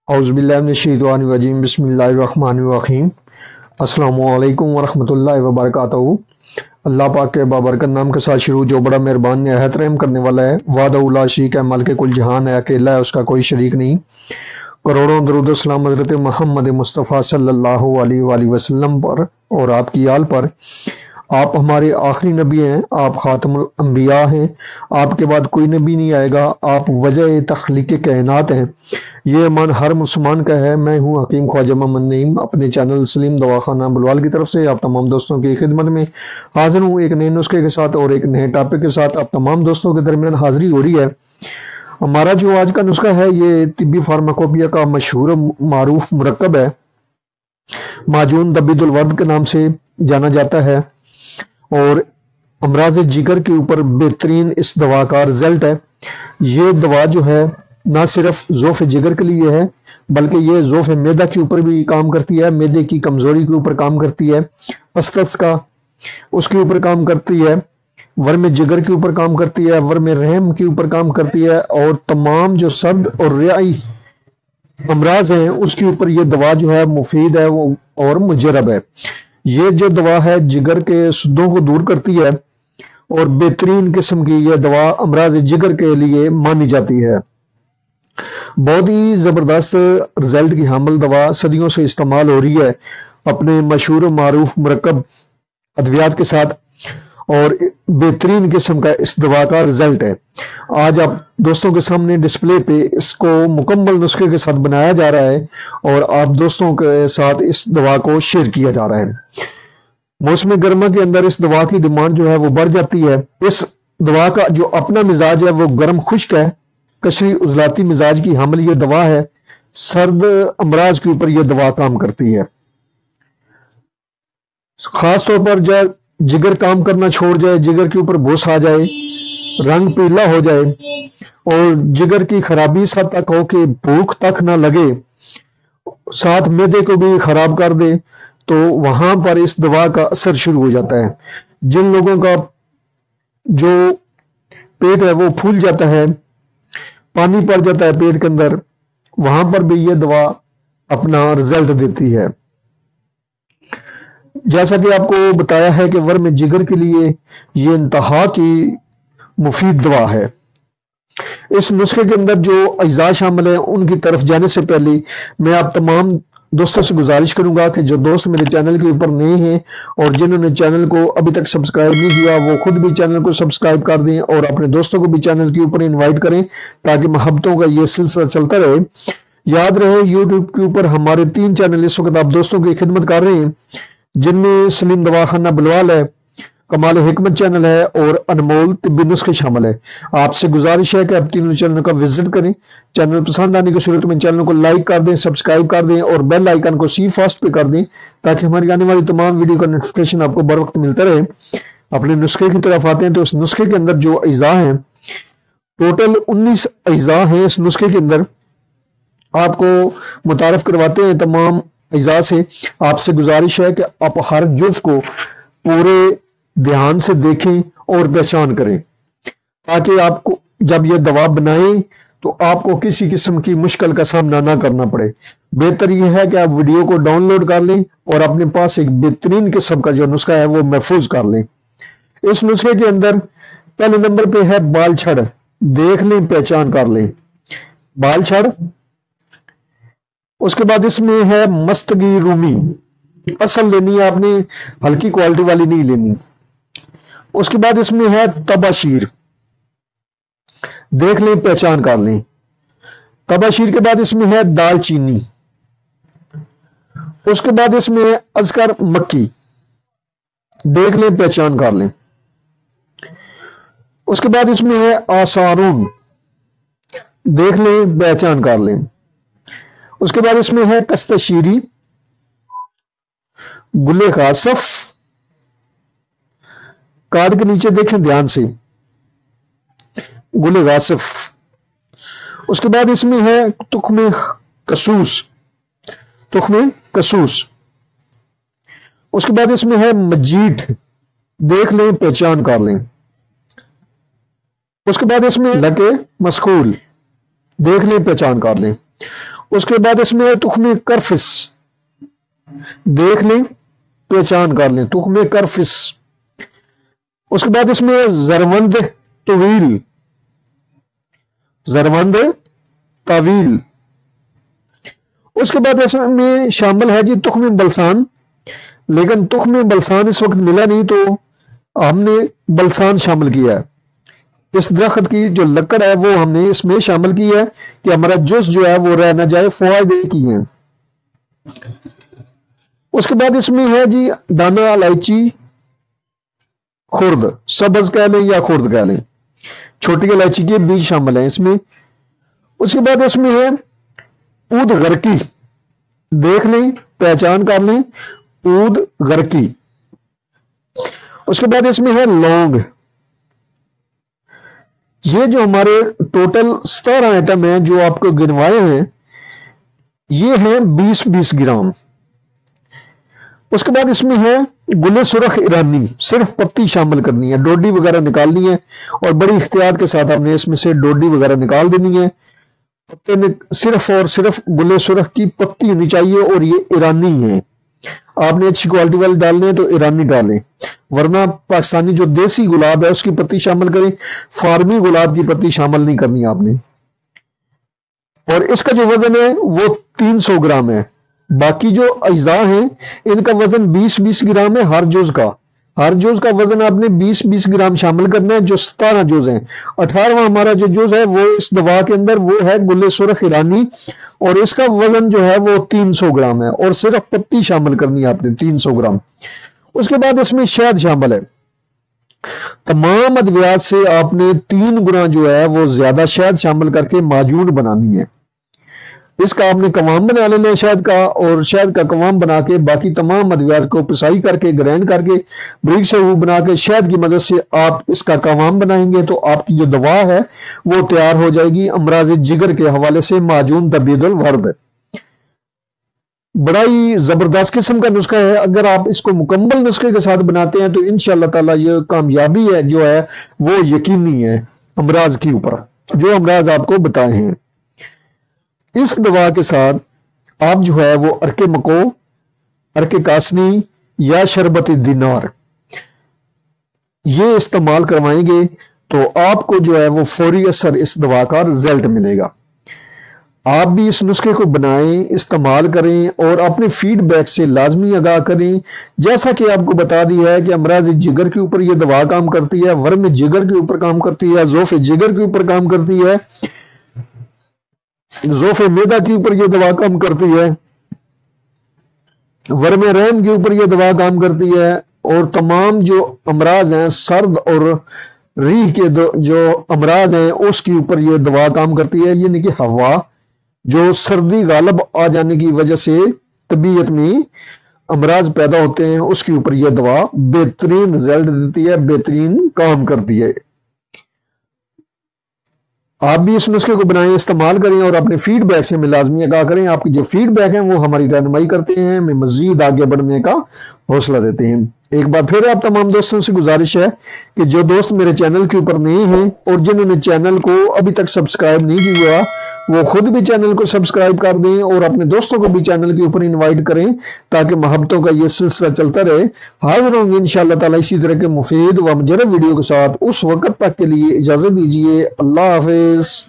औज़ुबिल्लाहिमिनश्शैतानिर्रजीम बिस्मिल्लाहिर्रहमानिर्रहीम। अस्सलामु अलैकुम वरहमतुल्लाहि वबरकातुहू। अल्लाह पाक के बाबरकत नाम के साथ शुरू, जो बड़ा मेहरबान निहायत रहम करने वाला है। वादा शरीक है, मालिक कुल जहान है, अकेला है, उसका कोई शरीक नहीं। करोड़ों दरूद सलाम हज़रत मोहम्मद मुस्तफ़ा सल्लल्लाहु अलैहि वसल्लम पर और आपकी आल पर। आप हमारे आखिरी नबी हैं, आप खातमुल अंबिया हैं, आपके बाद कोई नबी नहीं आएगा, आप वजह तख्लीक कायनात हैं। ये अमान हर मुसलमान का है। मैं हूँ हकीम ख्वाजा मोहम्मद नईम, अपने चैनल सलीम दवाखाना बुलवाल की तरफ से आप तमाम दोस्तों की खिदमत में हाजिर हूँ, एक नए नुस्खे के साथ और एक नए टॉपिक के साथ आप तमाम दोस्तों के दरमियान हाजिरी हो रही है। हमारा जो आज का नुस्खा है ये तिब्बी फार्माकोपिया का मशहूर मारूफ मुरक्कब है, माजून दबीदुल वर्द के नाम से जाना जाता है और अमराज जिगर के ऊपर बेहतरीन इस दवा का रिजल्ट है। ये दवा जो है ना सिर्फ ज़ोफ़ जिगर के लिए है, बल्कि ये ज़ोफ़ मैदा के ऊपर भी काम करती है, मैदे की कमज़ोरी के ऊपर काम करती है, पस्तस का उसके ऊपर काम करती है, वर्म जिगर के ऊपर काम करती है, वर्म रहम के ऊपर काम करती है और तमाम जो सर्द और रियाई अमराज हैं उसके ऊपर ये दवा जो है मुफीद है वो और मुजरब है। ये जो दवा है जिगर के सुद्दों को दूर करती है और बेहतरीन किस्म की यह दवा अमराज जिगर के लिए मानी जाती है। बहुत ही ज़बरदस्त रिजल्ट की हामिल दवा सदियों से इस्तेमाल हो रही है अपने मशहूर मारूफ मुरक्कब अद्वियात के साथ और बेहतरीन किस्म का इस दवा का रिजल्ट है। आज आप दोस्तों के सामने डिस्प्ले पे इसको मुकम्मल नुस्खे के साथ बनाया जा रहा है और आप दोस्तों के साथ इस दवा को शेयर किया जा रहा है। मौसम गर्मा के अंदर इस दवा की डिमांड जो है वो बढ़ जाती है। इस दवा का जो अपना मिजाज है वो गर्म खुश्क है, कशरी उजलाती मिजाज की हामिल ये दवा है। सर्द अमराज के ऊपर यह दवा काम करती है। खास तौर पर जब जिगर काम करना छोड़ जाए, जिगर के ऊपर भूस आ जाए, रंग पीला हो जाए और जिगर की खराबी इस हद तक हो कि भूख तक ना लगे, साथ मैदे को भी खराब कर दे, तो वहां पर इस दवा का असर शुरू हो जाता है। जिन लोगों का जो पेट है वो फूल जाता है, पानी पड़ जाता है पेट के अंदर, वहां पर भी यह दवा अपना रिजल्ट देती है। जैसा कि आपको बताया है कि वर्म जिगर के लिए ये इंतहा की मुफीद दवा है। इस नुस्खे के अंदर जो अज्जा शामिल है उनकी तरफ जाने से पहले मैं आप तमाम दोस्तों से गुजारिश करूंगा कि जो दोस्त मेरे चैनल के ऊपर नए हैं और जिन्होंने चैनल को अभी तक सब्सक्राइब नहीं किया वो खुद भी चैनल को सब्सक्राइब कर दें और अपने दोस्तों को भी चैनल के ऊपर इनवाइट करें ताकि मोहब्बतों का ये सिलसिला चलता रहे। याद रहे यूट्यूब के ऊपर हमारे 3 चैनल इस वक्त आप दोस्तों की खिदमत कर रहे हैं, जिनमें सलीम दवाखाना बुलवाल है, कमाल हिकमत चैनल है और अनमोल तिब्बी नुस्खे शामिल है। आपसे गुजारिश है कि आप तीनों चैनल का विजिट करें। चैनल पसंद आने की सूरत में चैनल को लाइक कर दें, सब्सक्राइब कर दें और बेल आइकन को सी फास्ट पे कर दें ताकि हमारी आने वाली तमाम वीडियो का नोटिफिकेशन आपको बर वक्त मिलता रहे। अपने नुस्खे की तरफ आते हैं तो इस नुस्खे के अंदर जो अज्जा हैं, टोटल 19 अज्जा हैं इस नुस्खे के अंदर। आपको मुतारफ करवाते हैं तमाम अज्जा से। आपसे गुजारिश है कि आप हर जुज़ को पूरे ध्यान से देखें और पहचान करें ताकि आपको जब यह दवा बनाएं तो आपको किसी किस्म की मुश्किल का सामना ना करना पड़े। बेहतर यह है कि आप वीडियो को डाउनलोड कर लें और अपने पास एक बेहतरीन किस्म का जो नुस्खा है वो महफूज कर लें। इस नुस्खे के अंदर पहले नंबर पे है बाल छड़। देख लें, पहचान कर लें बाल छड़। उसके बाद इसमें है मस्तगी रूमी, असल लेनी है आपने, हल्की क्वालिटी वाली नहीं लेनी। उसके बाद इसमें है तबाशीर। देख लें, पहचान कर लें। तबाशीर के बाद इसमें है दालचीनी। उसके बाद इसमें है अजकर मक्की। देख लें, पहचान कर लें। उसके बाद इसमें है आसारून। देख लें, पहचान कर लें। उसके बाद इसमें है कस्तशीरी, गुले खासफ। कार्ड के नीचे देखें ध्यान से, गुले गासिफ। उसके बाद इसमें है तुख्मे कसूस, तुख्मे कसूस। उसके बाद इसमें है मजीठ। देख लें, पहचान कर लें। उसके बाद इसमें लके मस्कूल। देख लें, पहचान कर लें। اس کے بعد اس میں ہے تخم کرفس، دیکھ لیں پہچان کر لیں تخم کرفس۔ اس کے بعد اس میں ہے زروند طویل، زروند طویل۔ اس کے بعد اس میں شامل ہے جی تخم بلسان، لیکن تخم بلسان اس وقت ملا نہیں تو ہم نے بلسان شامل کیا ہے۔ اس درخت کی جو لکڑ ہے وہ ہم نے اس میں شامل کی ہے کہ ہمارا جز جو ہے وہ رہ نہ جائے، فوائد کی ہیں۔ اس کے بعد اس میں ہے جی دانہ الائچی خرد، سبز کہہ لیں یا خرد کہہ لیں، چھوٹی الائچی کے بیج شامل ہیں اس میں۔ اس کے بعد اس میں ہے اود غرقی، دیکھ لیں پہچان کر لیں اود غرقی۔ اس کے بعد اس میں ہے لونگ۔ یہ جو ہمارے ٹوٹل 17 آئٹم ہیں جو آپ کو گنوائے ہیں، یہ ہیں 20-20 گرام۔ اس کے بعد اس میں ہے گل سرخ ایرانی، صرف پتی شامل کرنی ہے، ڈوڈی وغیرہ نکالنی ہے اور بڑی احتیاط کے ساتھ ہم نے اس میں سے ڈوڈی وغیرہ نکال دینی ہے۔ پتے صرف اور صرف گل سرخ کی پتی ہونی چاہیے اور یہ ایرانی ہے۔ آپ نے اچھی کوالٹی والے ڈالنے ہیں تو ایرانی ڈالیں، ورنہ پاکستانی جو دیسی گلاب ہے اس کی پتی شامل کریں، فارمی گلاب کی پتی شامل نہیں کرنی آپ نے۔ اور اس کا جو وزن ہے وہ 300 گرام ہے۔ باقی جو اجزاء ہیں ان کا وزن 20-20 گرام ہے ہر جز کا۔ ہر جز کا وزن آپ نے 20-20 گرام شامل کرنا ہے، جو 17 جز ہیں۔ 18واں ہمارا جو جز ہے وہ اس دوا کے اندر وہ ہے گل سرخ ایرانی، اور اس کا وزن جو ہے وہ 300 گرام ہے، اور صرف پتی شامل کرنی ہے آپ نے 300 گرام۔ اس کے بعد اس میں شہد شامل ہے۔ تمام ادویات سے آپ نے 3 گنا جو ہے وہ زیادہ شہد شامل کر کے معجون بنانی ہے۔ اس کا آپ نے قوام بنا لینا ہے شہد کا، اور شہد کا قوام بنا کے باقی تمام ادویات کو پسائی کر کے گرائنڈ کر کے بریک سے بنا کے شہد کی مدد سے آپ اس کا قوام بنائیں گے تو آپ کی جو دوا ہے وہ تیار ہو جائے گی امراض جگر کے حوالے سے معجون تبید الورد۔ بڑا ہی زبردست قسم کا نسخہ ہے، اگر آپ اس کو مکمل نسخے کے ساتھ بناتے ہیں تو انشاءاللہ تعالی یہ کامیابی ہے جو ہے وہ یقینی ہے امراض کے اوپر، جو امراض آپ کو بتائے ہیں۔ اس دوا کے ساتھ آپ جو ہے وہ ارک مکو، ارک کاسنی یا شربت دینار یہ استعمال کروائیں گے تو آپ کو جو ہے وہ فوری اثر اس دوا کا رزلٹ ملے گا۔ آپ بھی اس نسخے کو بنائیں، استعمال کریں اور اپنے فیڈ بیک سے لازمی آگاہ کریں۔ جیسا کہ آپ کو بتا دیا ہے کہ امراض جگر کے اوپر یہ دوا کام کرتی ہے، ورم جگر کے اوپر کام کرتی ہے، ضعف جگر کے اوپر کام کرتی ہے، ضعف معدہ کے اوپر یہ دوا کام کرتی ہے، ورم رحم کے اوپر یہ دوا کام کرتی ہے، اور تمام جو امراض ہیں سرد اور ریح کے جو امراض ہیں اس کے اوپر یہ دوا کام کرتی ہے۔ یعنی کہ ہوا جو سردی غالب آ جانے کی وجہ سے طبیعت میں امراض پیدا ہوتے ہیں اس کے اوپر یہ دوا بہترین رزلٹ دیتی ہے، بہترین کام کرتی ہے۔ آپ بھی اس نسخے کو بنائیں، استعمال کریں اور اپنے فیڈ بیک سے ہمیں لازمی آگاہ کریں۔ آپ کی جو فیڈ بیک ہیں وہ ہماری رہنمائی کرتے ہیں، ہمیں مزید آگے بڑھنے کا حوصلہ دیتے ہیں۔ ایک بار پھر آپ تمام دوستوں سے گزارش ہے کہ جو دوست میرے چینل کے اوپر نئے ہیں اور جنہوں نے چینل کو ابھی تک سبسکرائب نہیں کیا وہ خود بھی چینل کو سبسکرائب کر دیں اور اپنے دوستوں کو بھی چینل کے اوپر انوائٹ کریں تاکہ محبتوں کا یہ سلسلہ چلتا رہے۔ حاضر ہوں گے انشاءاللہ تعالی اسی طرح کے مفید و مجرب ویڈیو کے ساتھ، اس وقت تک کے لیے اجازت دیجیے، اللہ حافظ۔